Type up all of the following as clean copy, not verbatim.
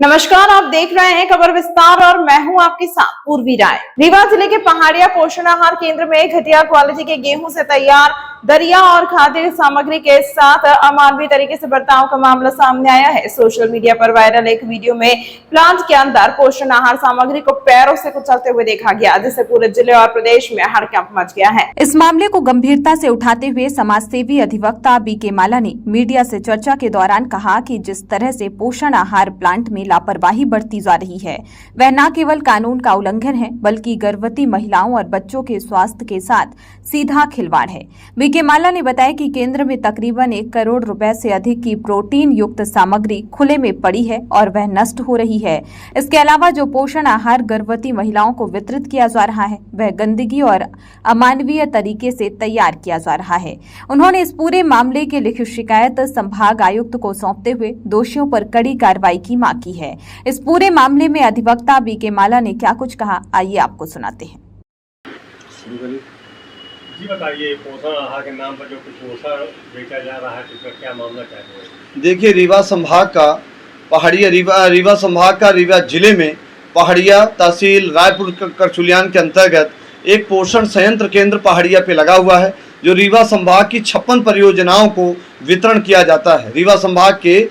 नमस्कार, आप देख रहे हैं खबर विस्तार और मैं हूं आपके साथ पूर्वी राय। रीवा जिले के पहाड़िया पोषण आहार केंद्र में घटिया क्वालिटी के गेहूं से तैयार दरिया और खाद्य सामग्री के साथ अमानवीय तरीके से बर्ताव का मामला सामने आया है। सोशल मीडिया पर वायरल एक वीडियो में प्लांट के अंदर पोषण आहार सामग्री को पैरों से कुचलते हुए देखा गया, जिससे पूरे जिले और प्रदेश में हड़कंप मच गया है। इस मामले को गंभीरता से उठाते हुए समाजसेवी अधिवक्ता बीके माला ने मीडिया से चर्चा के दौरान कहा कि जिस तरह से पोषण आहार प्लांट में लापरवाही बरती जा रही है, वह न केवल कानून का उल्लंघन है बल्कि गर्भवती महिलाओं और बच्चों के स्वास्थ्य के साथ सीधा खिलवाड़ है। बीके माला ने बताया कि केंद्र में तकरीबन 1 करोड़ रुपए से अधिक की प्रोटीन युक्त सामग्री खुले में पड़ी है और वह नष्ट हो रही है। इसके अलावा जो पोषण आहार गर्भवती महिलाओं को वितरित किया जा रहा है, वह गंदगी और अमानवीय तरीके से तैयार किया जा रहा है। उन्होंने इस पूरे मामले की लिखित शिकायत संभाग आयुक्त को सौंपते हुए दोषियों पर कड़ी कार्रवाई की मांग की है। इस पूरे मामले में अधिवक्ता बीके माला ने क्या कुछ कहा, आइए आपको सुनाते हैं। जी बताइए, पोषण आहार के नाम पर जो कुपोषण बेचा जा रहा है, इसका क्या मामला क्या है? देखिए, रीवा संभाग का पहाड़िया रीवा संभाग का रीवा जिले में पहाड़िया तहसील रायपुर करचुलियान के अंतर्गत एक पोषण संयंत्र केंद्र पहाड़िया पे लगा हुआ है, जो रीवा संभाग की 56 परियोजनाओं को वितरण किया जाता है। रीवा संभाग के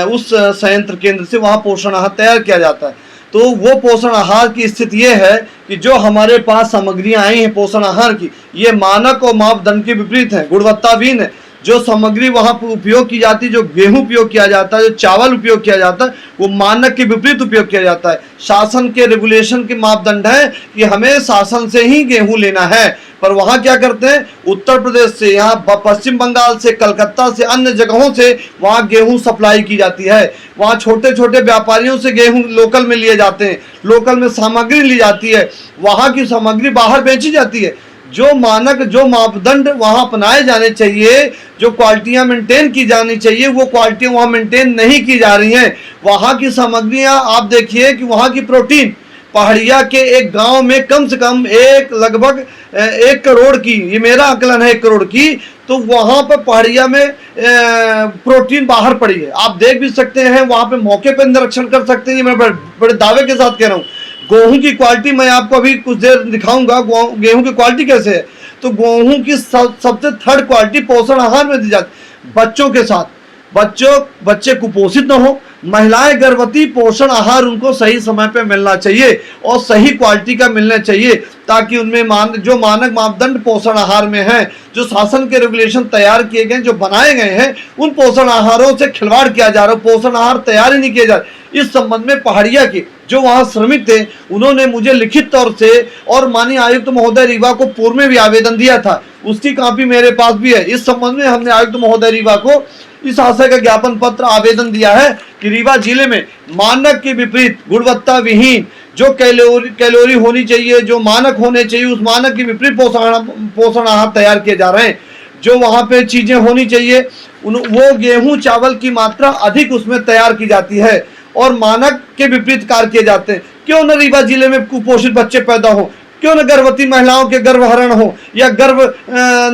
उस संयंत्र केंद्र से वहाँ पोषण आहार तैयार किया जाता है। तो वो पोषण आहार की स्थिति ये है कि जो हमारे पास सामग्रियाँ आई हैं पोषण आहार की, ये मानक और मापदंड के विपरीत है, गुणवत्ताहीन है। जो सामग्री वहाँ पर उपयोग की जाती है, जो गेहूं उपयोग किया जाता है, जो चावल उपयोग किया जाता है, वो मानक के विपरीत उपयोग किया जाता है। शासन के रेगुलेशन के मापदंड है कि हमें शासन से ही गेहूं लेना है, पर वहाँ क्या करते हैं, उत्तर प्रदेश से, यहाँ पश्चिम बंगाल से, कलकत्ता से, अन्य जगहों से वहाँ गेहूं सप्लाई की जाती है। वहाँ छोटे छोटे व्यापारियों से गेहूं लोकल में लिए जाते हैं, लोकल में सामग्री ली जाती है, वहाँ की सामग्री बाहर बेची जाती है। जो मानक, जो मापदंड वहाँ अपनाए जाने चाहिए, जो क्वालिटियाँ मेंटेन की जानी चाहिए, वो क्वालिटियाँ वहाँ मेंटेन नहीं की जा रही हैं। वहाँ की सामग्रियाँ आप देखिए कि वहाँ की प्रोटीन पहाड़िया के एक गांव में कम से कम लगभग 1 करोड़ की, ये मेरा आकलन है 1 करोड़ की, तो वहाँ पर पहाड़िया में प्रोटीन बाहर पड़ी है। आप देख भी सकते हैं, वहाँ पे मौके पर निरीक्षण कर सकते हैं। मैं बड़े दावे के साथ कह रहा हूँ। गेहूं की क्वालिटी मैं आपको अभी कुछ देर दिखाऊंगा, गेहूं की क्वालिटी कैसे है। तो गेहूं की सबसे थर्ड क्वालिटी पोषण आहार में दी जाती, बच्चों के साथ। बच्चे कुपोषित न हो, महिलाएं गर्भवती, पोषण आहार उनको सही समय पे मिलना चाहिए और सही क्वालिटी का मिलना चाहिए, ताकि उनमें जो मानक मापदंड पोषण आहार में हैं, जो शासन के रेगुलेशन तैयार किए गए, जो बनाए गए हैं, उन पोषण आहारों से खिलवाड़ किया जा रहा है। पोषण आहार तैयार ही नहीं किया जा रहा। इस संबंध में पहाड़िया के जो वहाँ श्रमिक थे, उन्होंने मुझे लिखित तौर से और माननीय आयुक्त महोदय रीवा को पूर्व में भी आवेदन दिया था, उसकी कॉपी मेरे पास भी है। इस संबंध में हमने आयुक्त महोदय रीवा को इस आशय का ज्ञापन पत्र आवेदन दिया है कि रीवा जिले में मानक के विपरीत, गुणवत्ता विहीन, जो कैलोरी होनी चाहिए, जो मानक होने चाहिए, उस मानक के विपरीत पोषण आहार तैयार किए जा रहे हैं। जो वहाँ पे चीजें होनी चाहिए, वो गेहूं चावल की मात्रा अधिक उसमें तैयार की जाती है और मानक के विपरीत कार्य किए जाते हैं। क्यों न रीवा जिले में कुपोषित बच्चे पैदा हो, क्यों न गर्भवती महिलाओं के गर्भहरण हो या गर्भ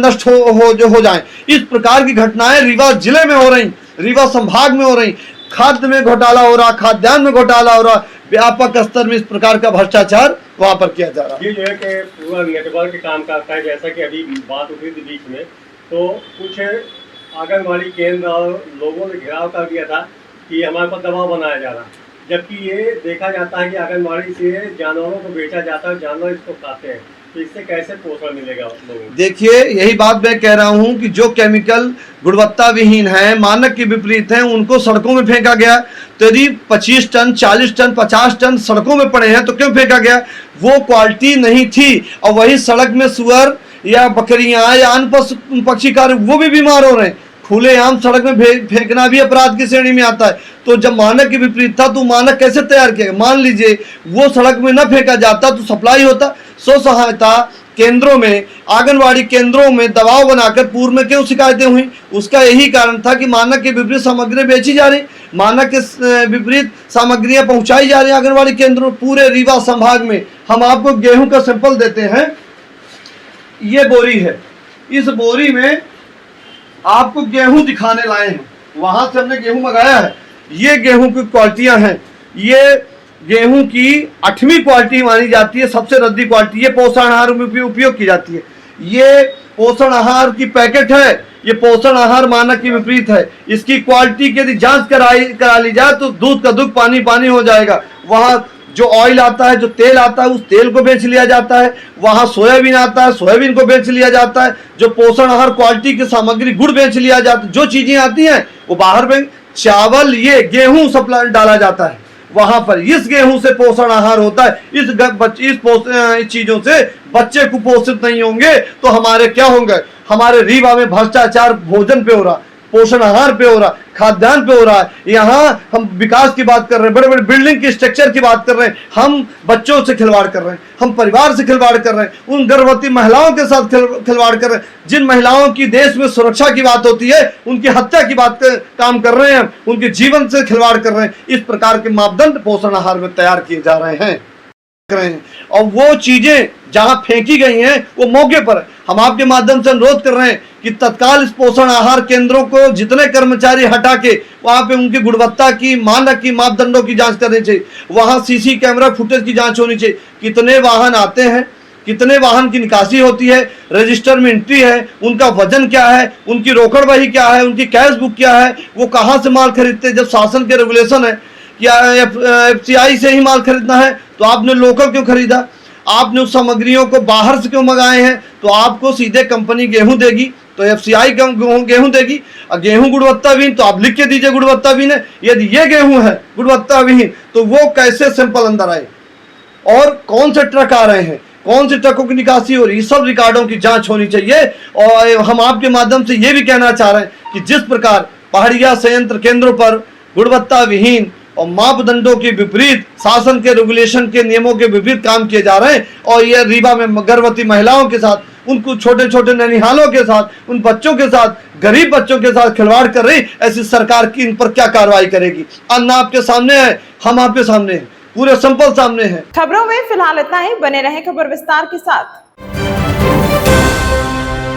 नष्ट हो जाएं। इस प्रकार की घटनाएं रीवा जिले में हो रही, रीवा संभाग में हो रही। खाद्य में घोटाला हो रहा, खाद्यान्न में घोटाला हो रहा, व्यापक स्तर में इस प्रकार का भ्रष्टाचार वहां पर किया जा रहा है। ये जो है कि पूरा नेटवर्क काम करता है, जैसा कि अभी बात उठी थी बीच में, तो कुछ आंगनबाड़ी केंद्र और लोगों ने घेराव कर दिया था कि हमारे पर दबाव बनाया जा रहा है, जबकि ये देखा जाता है कि आंगनबाड़ी से जानवरों को बेचा जाता है, जानवर इसको खाते हैं, तो इससे कैसे पोषण मिलेगा लोगों को? देखिए, यही बात मैं कह रहा हूं कि जो केमिकल गुणवत्ता विहीन है, मानक के विपरीत हैं, उनको सड़कों में फेंका गया। तो यदि 25 टन, 40 टन, 50 टन सड़कों में पड़े हैं तो क्यों फेंका गया? वो क्वालिटी नहीं थी, और वही सड़क में सुअर या बकरियां या अन्य पक्षी कार्य वो भी बीमार हो रहे हैं। खुलेआम सड़क में फेंकना भी अपराध की श्रेणी में आता है। तो जब मानक के विपरीत था तो मानक कैसे तैयार किया? मान लीजिए वो सड़क में न फेंका जाता तो सप्लाई होता। स्व सहायता केंद्रों में, आंगनवाड़ी केंद्रों में दबाव बनाकर पूर्व में क्यों शिकायतें हुई? उसका यही कारण था कि मानक के विपरीत सामग्री बेची जा रही, मानक के विपरीत सामग्रियां पहुंचाई जा रही आंगनवाड़ी केंद्रों। पूरे रीवा संभाग में हम आपको गेहूं का सैंपल देते हैं। ये बोरी है, इस बोरी में आपको गेहूं दिखाने लाए हैं, वहां से हमने गेहूं मंगाया है। ये गेहूं की क्वालिटियां हैं, ये गेहूं की 8वीं क्वालिटी मानी जाती है, सबसे रद्दी क्वालिटी। ये पोषण आहार में उपयोग की जाती है। ये पोषण आहार की पैकेट है, ये पोषण आहार मानक के विपरीत है। इसकी क्वालिटी की यदि जांच करा ली जाए तो दूध का दूध पानी पानी हो जाएगा। वहाँ जो ऑयल आता है, जो तेल आता है, उस तेल को बेच लिया जाता है। वहाँ सोयाबीन आता है, सोयाबीन को बेच लिया जाता है। जो पोषण आहार क्वालिटी की सामग्री गुड़ बेच लिया जाता है। जो चीजें आती हैं वो बाहर में चावल, ये गेहूं सप्लाई डाला जाता है वहां पर। इस गेहूं से पोषण आहार होता है। इस चीजों से बच्चे कुपोषित नहीं होंगे तो हमारे क्या होंगे? हमारे रीवा में भ्रष्टाचार भोजन पे हो रहा, पोषण आहार पे हो रहा, खाद्यान्न पे हो रहा है। यहाँ हम विकास की बात कर रहे हैं, बड़े बड़े बिल्डिंग की स्ट्रक्चर की बात कर रहे हैं, हम बच्चों से खिलवाड़ कर रहे हैं, हम परिवार से खिलवाड़ कर रहे हैं, उन गर्भवती महिलाओं के साथ खिलवाड़ कर रहे हैं। जिन महिलाओं की देश में सुरक्षा की बात होती है उनकी हत्या की बात काम कर रहे हैं, उनके जीवन से खिलवाड़ कर रहे हैं। इस प्रकार के मापदंड पोषण आहार में तैयार किए जा रहे हैं और वो चीजें जहां फेंकी गई हैं वो मौके पर हम आपके माध्यम से अनुरोध कर रहे हैं कि तत्काल इस पोषण आहार केंद्रों को जितने कर्मचारी हटा के वहां पे उनकी गुणवत्ता की, मानक की, मापदंडों की जांच करनी चाहिए। वहां सीसी कैमरा फुटेज की जांच होनी चाहिए। कितने वाहन आते हैं, कितने वाहन की निकासी होती है, रजिस्टर में एंट्री है, उनका वजन क्या है, उनकी रोकड़ बही क्या है, उनकी कैश बुक क्या है, वो कहाँ से माल खरीदते हैं। जब शासन के रेगुलेशन है कि FCI से ही माल खरीदना है तो आपने लोकल क्यों खरीदा? आपने उस सामग्रियों को बाहर से क्यों मंगाए हैं? तो आपको सीधे कंपनी गेहूं देगी तो FCI गेहूं देगी। और गेहूं गुणवत्ता विहीन तो आप लिख के दीजिए गुणवत्ता विहीन है। यदि ये गेहूं है गुणवत्ता विहीन तो वो कैसे सैंपल अंदर आए और कौन से ट्रक आ रहे हैं, कौन से ट्रकों की निकासी हो रही है, सब रिकॉर्डों की जांच होनी चाहिए। और हम आपके माध्यम से ये भी कहना चाह रहे हैं कि जिस प्रकार पहाड़िया संयंत्र केंद्रों पर गुणवत्ता विहीन और मापदंडों के विपरीत, शासन के रेगुलेशन के नियमों के विपरीत काम किए जा रहे हैं और यह रीवा में गर्भवती महिलाओं के साथ, उनको छोटे छोटे ननिहालों के साथ, उन बच्चों के साथ, गरीब बच्चों के साथ खिलवाड़ कर रही, ऐसी सरकार की इन पर क्या कार्रवाई करेगी? अन्ना आपके सामने है, हम आपके सामने हैं, पूरे संपल सामने हैं। खबरों में फिलहाल इतना ही। बने रहें खबर विस्तार के साथ।